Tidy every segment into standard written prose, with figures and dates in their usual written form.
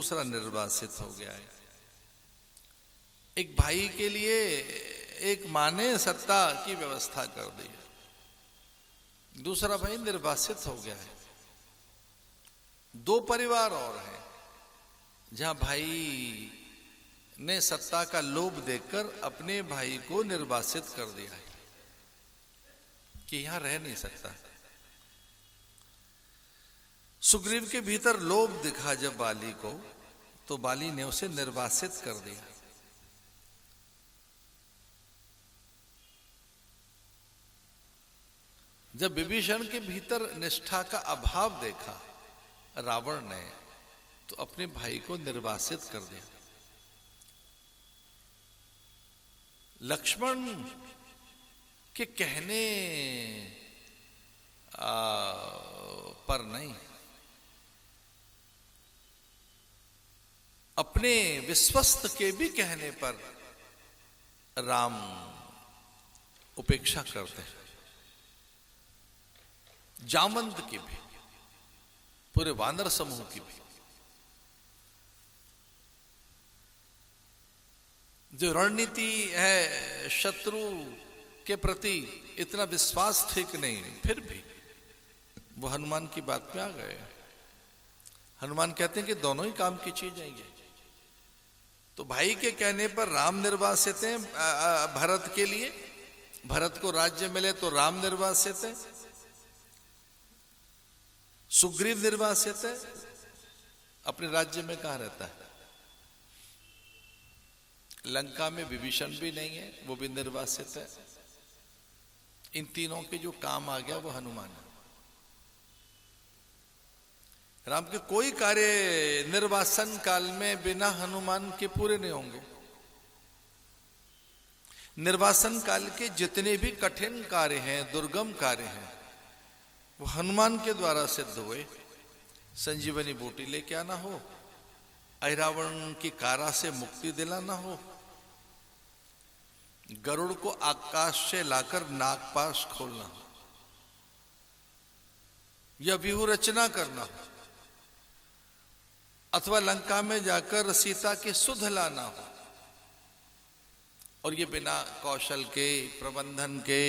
दूसरा निर्वासित हो गया है। एक भाई के लिए एक मां ने सत्ता की व्यवस्था कर दी, दूसरा भाई निर्वासित हो गया है। दो परिवार और हैं जहां भाई ने सत्ता का लोभ देकर अपने भाई को निर्वासित कर दिया है कि यहां रह नहीं सकता। सुग्रीव के भीतर लोभ दिखा जब बाली को, तो बाली ने उसे निर्वासित कर दिया। जब विभीषण के भीतर निष्ठा का अभाव देखा रावण ने, तो अपने भाई को निर्वासित कर दिया। लक्ष्मण के कहने पर नहीं, अपने विश्वस्त के भी कहने पर राम उपेक्षा करते हैं। जामवंत की भी, पूरे वानर समूह की भी। जो रणनीति है शत्रु के प्रति इतना विश्वास ठीक नहीं, फिर भी वो हनुमान की बात पे आ गए। हनुमान कहते हैं कि दोनों ही काम की चीज है ये। तो भाई के कहने पर राम निर्वासित हैं भरत के लिए, भरत को राज्य मिले तो राम निर्वासित है, सुग्रीव निर्वासित है, अपने राज्य में कहां रहता है। लंका में विभीषण भी नहीं है, वो भी निर्वासित है। इन तीनों के जो काम आ गया वो हनुमान है। राम के कोई कार्य निर्वासन काल में बिना हनुमान के पूरे नहीं होंगे। निर्वासन काल के जितने भी कठिन कार्य हैं, दुर्गम कार्य हैं, वो हनुमान के द्वारा सिद्ध हुए। संजीवनी बूटी लेके आना हो, ऐरावण की कारा से मुक्ति दिलाना हो, गरुड़ को आकाश से लाकर नागपाश खोलना हो, या व्यूह रचना करना हो, अथवा लंका में जाकर सीता की सुध लाना हो, और ये बिना कौशल के, प्रबंधन के,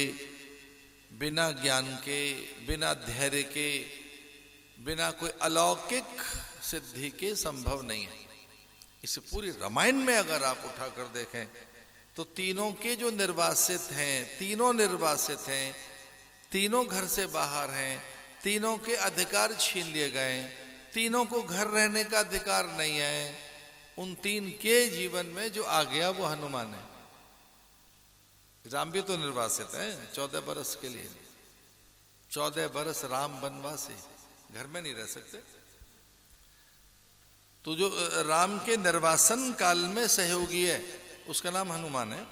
बिना ज्ञान के, बिना धैर्य के, बिना कोई अलौकिक सिद्धि के संभव नहीं है। इसे पूरी रामायण में अगर आप उठाकर देखें तो तीनों के जो निर्वासित हैं, तीनों निर्वासित हैं, तीनों घर से बाहर हैं, तीनों के अधिकार छीन लिए गए, तीनों को घर रहने का अधिकार नहीं है। उन तीन के जीवन में जो आ गया वो हनुमान है। राम भी तो निर्वासित है 14 बरस के लिए। 14 बरस राम वनवासी, घर में नहीं रह सकते। तो जो राम के निर्वासन काल में सहयोगी है उसका नाम हनुमान है।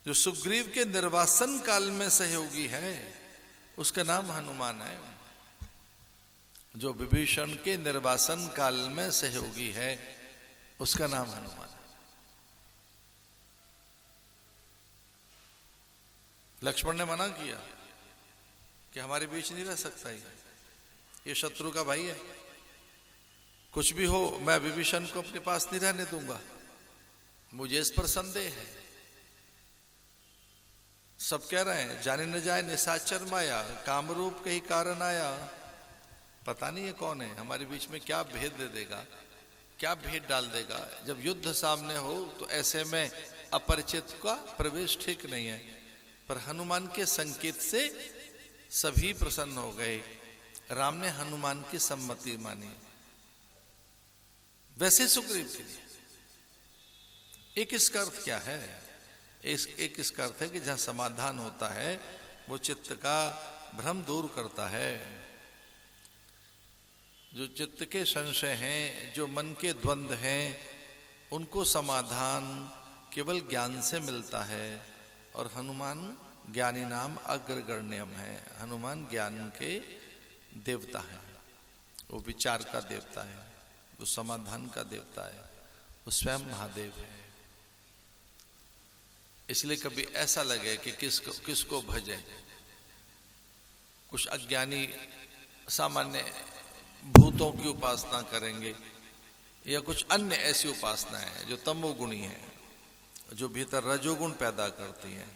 जो सुग्रीव के निर्वासन काल में सहयोगी है उसका नाम हनुमान है। जो विभीषण के निर्वासन काल में सहयोगी है उसका नाम हनुमान है। लक्ष्मण ने मना किया कि हमारे बीच नहीं रह सकता, ये शत्रु का भाई है, कुछ भी हो मैं विभीषण को अपने पास नहीं रहने दूंगा, मुझे इस पर संदेह है। सब कह रहे हैं जाने न जाए निशाचर माया, कामरूप के ही कारण आया। पता नहीं है कौन है, हमारे बीच में क्या भेद दे देगा, क्या भेद डाल देगा। जब युद्ध सामने हो तो ऐसे में अपरिचित का प्रवेश ठीक नहीं है। पर हनुमान के संकेत से सभी प्रसन्न हो गए। राम ने हनुमान की सम्मति मानी। वैसे सुग्रीव के लिए एक इसका अर्थ क्या है? एक इसका अर्थ है कि जहां समाधान होता है वो चित्त का भ्रम दूर करता है। जो चित्त के संशय हैं, जो मन के द्वंद्व हैं, उनको समाधान केवल ज्ञान से मिलता है। और हनुमान ज्ञानी नाम अग्रगण्यम है। हनुमान ज्ञान के देवता है, वो विचार का देवता है, वो समाधान का देवता है, वो स्वयं महादेव है। इसलिए कभी ऐसा लगे कि किसको भजें, कुछ अज्ञानी सामान्य भूतों की उपासना करेंगे या कुछ अन्य ऐसी उपासनाएं हैं जो तमोगुणी है, जो भीतर रजोगुण पैदा करती हैं,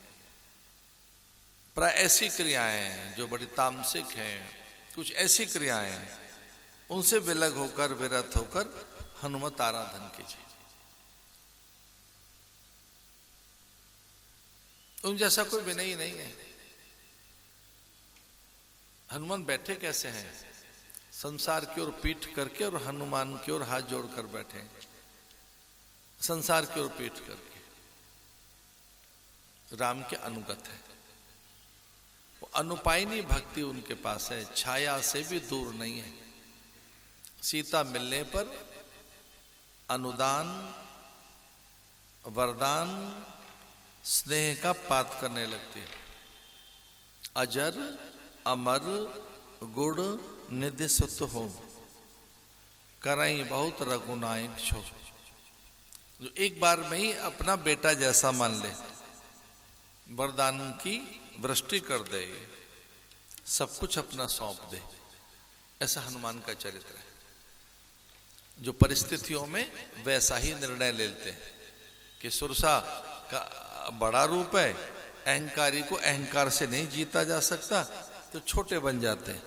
प्राय ऐसी क्रियाएं हैं जो बड़ी तामसिक हैं, कुछ ऐसी क्रियाएं हैं, उनसे विलग होकर विरत होकर हनुमत आराधन कीजिए। उन जैसा कोई विनय ही नहीं है। हनुमान बैठे कैसे हैं? संसार की ओर पीठ करके और हनुमान की ओर हाथ जोड़कर बैठे, संसार की ओर पीठ करके। राम के अनुगत है, वो अनुपायनी भक्ति उनके पास है, छाया से भी दूर नहीं है। सीता मिलने पर अनुदान वरदान स्नेह का पात करने लगती है। अजर अमर गुड़ निधि सुत हो, करई बहुत रघुनायक छो। जो एक बार में ही अपना बेटा जैसा मान ले, वरदान की वृष्टि कर दे, सब कुछ अपना सौंप दे, ऐसा हनुमान का चरित्र है। जो परिस्थितियों में वैसा ही निर्णय लेते हैं कि सुरसा का बड़ा रूप है, अहंकारी को अहंकार से नहीं जीता जा सकता, तो छोटे बन जाते हैं।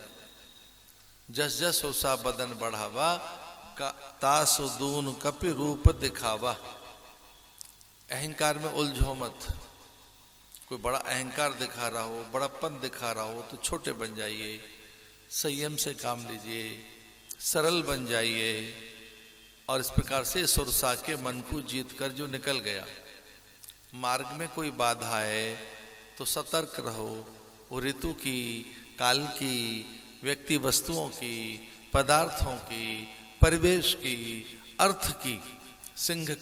जस जस सुरसा बदन बढ़ावा, का तासु दून कपि रूप दिखावा। अहंकार में उलझो मत। कोई बड़ा अहंकार दिखा रहा हो, बड़प्पन दिखा रहा हो, तो छोटे बन जाइए, संयम से काम लीजिए, सरल बन जाइए। और इस प्रकार से सुरसा के मन को जीत कर जो निकल गया। मार्ग में कोई बाधा है तो सतर्क रहो। वो ऋतु की, काल की, व्यक्ति वस्तुओं की, पदार्थों की, परिवेश की, अर्थ की, सिंह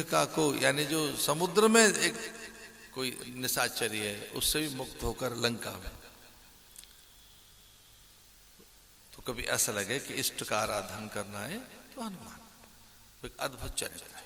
का को यानी जो समुद्र में एक कोई निशाचरी है, उससे भी मुक्त होकर लंका में। तो कभी ऐसा लगे कि इष्ट का आराधन करना है तो हनुमान एक अद्भुत चरित्र है।